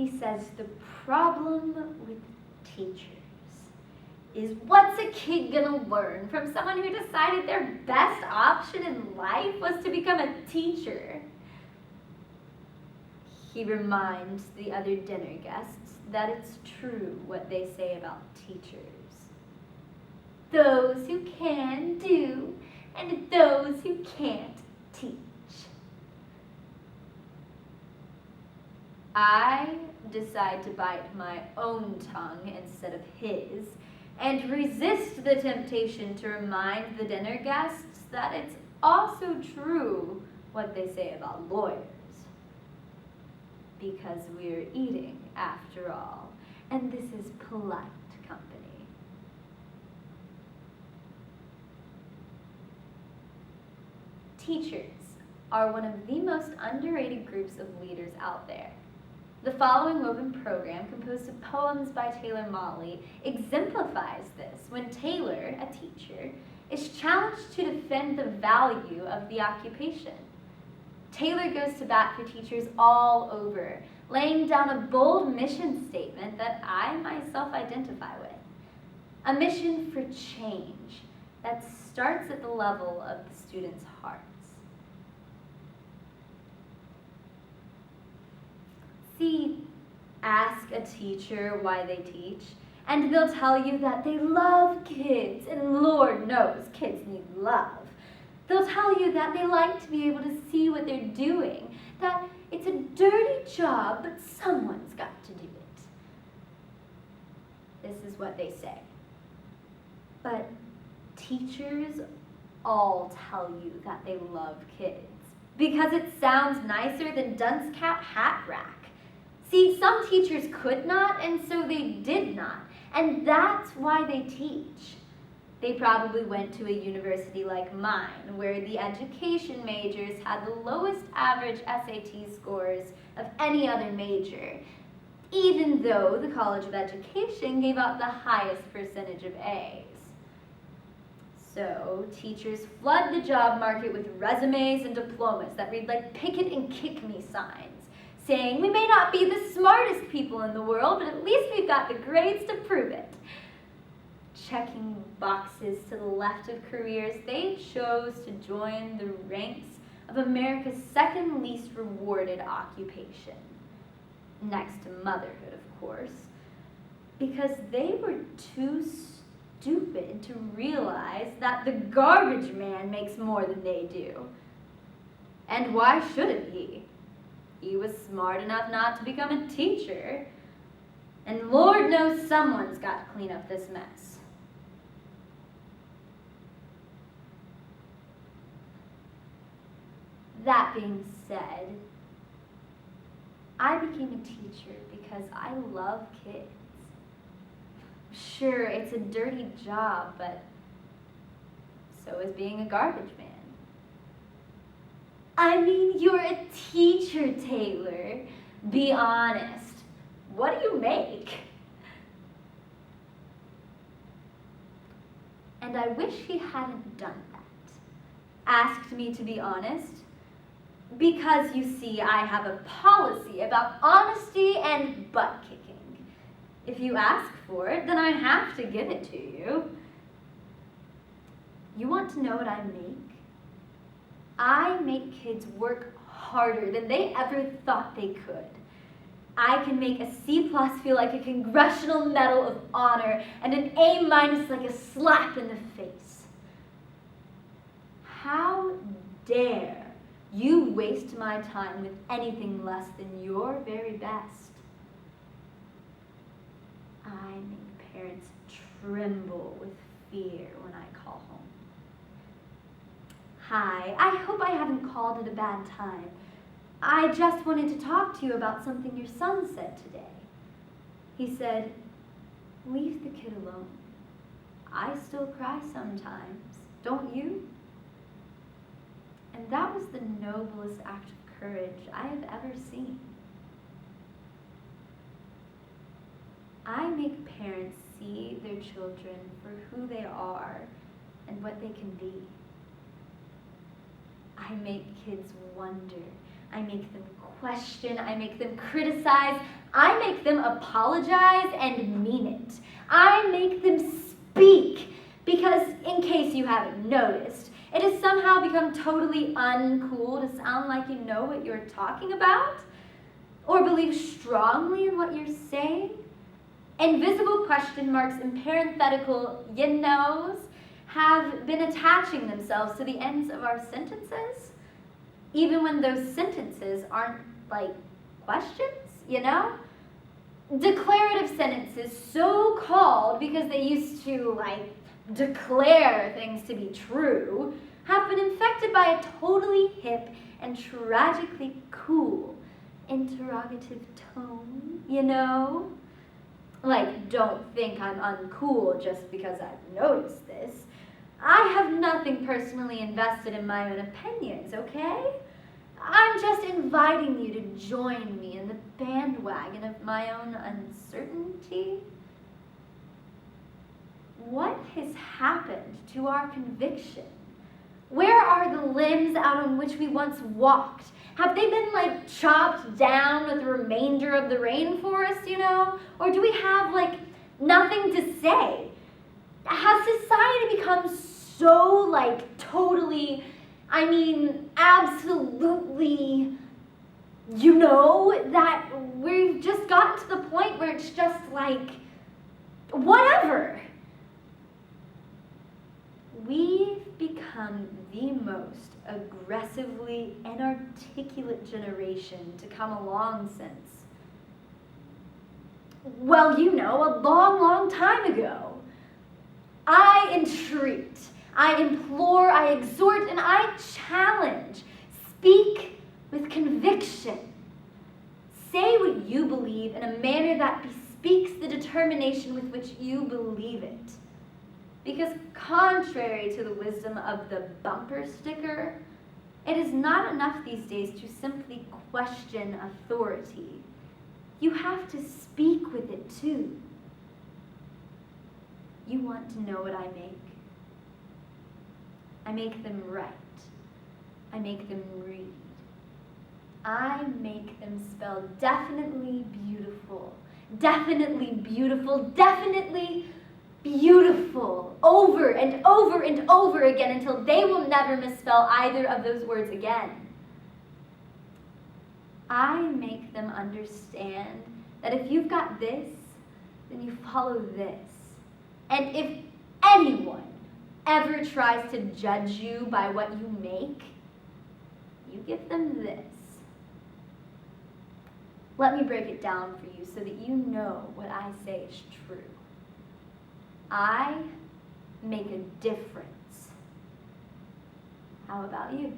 He says the problem with teachers is, what's a kid gonna learn from someone who decided their best option in life was to become a teacher? He reminds the other dinner guests that it's true what they say about teachers. Those who can do, and those who can't teach. I decide to bite my own tongue instead of his, and resist the temptation to remind the dinner guests that it's also true what they say about lawyers. Because we're eating, after all, and this is polite company. Teachers are one of the most underrated groups of leaders out there. The following woven program, composed of poems by Taylor Mali, exemplifies this when Taylor, a teacher, is challenged to defend the value of the occupation. Taylor goes to bat for teachers all over, laying down a bold mission statement that I myself identify with. A mission for change that starts at the level of the students' hearts. See, ask a teacher why they teach, and they'll tell you that they love kids, and Lord knows kids need love. They'll tell you that they like to be able to see what they're doing, that it's a dirty job, but someone's got to do it. This is what they say. But teachers all tell you that they love kids, because it sounds nicer than dunce cap hat rack. See, some teachers could not, and so they did not, and that's why they teach. They probably went to a university like mine, where the education majors had the lowest average SAT scores of any other major, even though the College of Education gave out the highest percentage of A's. So, teachers flood the job market with resumes and diplomas that read like picket and kick me signs, saying we may not be the smartest people in the world, but at least we've got the grades to prove it. Checking boxes to the left of careers they chose to join the ranks of America's second least rewarded occupation, next to motherhood, of course, because they were too stupid to realize that the garbage man makes more than they do. And why shouldn't he? He was smart enough not to become a teacher, and Lord knows someone's got to clean up this mess. That being said, I became a teacher because I love kids. Sure, it's a dirty job, but so is being a garbage man. I mean, you're a teacher, Taylor. Be honest. What do you make? And I wish he hadn't done that. Asked me to be honest. Because, you see, I have a policy about honesty and butt kicking. If you ask for it, then I have to give it to you. You want to know what I make? I make kids work harder than they ever thought they could. I can make a C+ feel like a Congressional Medal of Honor and an A- like a slap in the face. How dare you waste my time with anything less than your very best? I make parents tremble with fear when I call home. Hi, I hope I haven't called at a bad time. I just wanted to talk to you about something your son said today. He said, leave the kid alone. I still cry sometimes, don't you? And that was the noblest act of courage I have ever seen. I make parents see their children for who they are and what they can be. I make kids wonder I make them question, I make them criticize, I make them apologize and mean it. I make them speak because, in case you haven't noticed, it has somehow become totally uncool to sound like you know what you're talking about or believe strongly in what you're saying. Invisible question marks and parenthetical you knows have been attaching themselves to the ends of our sentences, even when those sentences aren't like questions, you know? Declarative sentences, so called because they used to like declare things to be true, have been infected by a totally hip and tragically cool interrogative tone, you know? Like, don't think I'm uncool just because I've noticed this. I have nothing personally invested in my own opinions, okay? I'm just inviting you to join me in the bandwagon of my own uncertainty. What has happened to our conviction? Where are the limbs out on which we once walked? Have they been like chopped down with the remainder of the rainforest, you know? Or do we have like nothing to say? Has society become so like totally, I mean, absolutely, you know, that we've just gotten to the point where it's just like, whatever. We've become the most aggressively inarticulate generation to come along since, well, you know, a long, long time ago. I entreat, I implore, I exhort, and I challenge. Speak with conviction. Say what you believe in a manner that bespeaks the determination with which you believe it. Because contrary to the wisdom of the bumper sticker, it is not enough these days to simply question authority. You have to speak with it too. You want to know what I make? I make them write. I make them read. I make them spell definitely beautiful, definitely beautiful, definitely beautiful, over and over and over again until they will never misspell either of those words again. I make them understand that if you've got this, then you follow this. And if anyone ever tries to judge you by what you make, you give them this. Let me break it down for you so that you know what I say is true. I make a difference. How about you?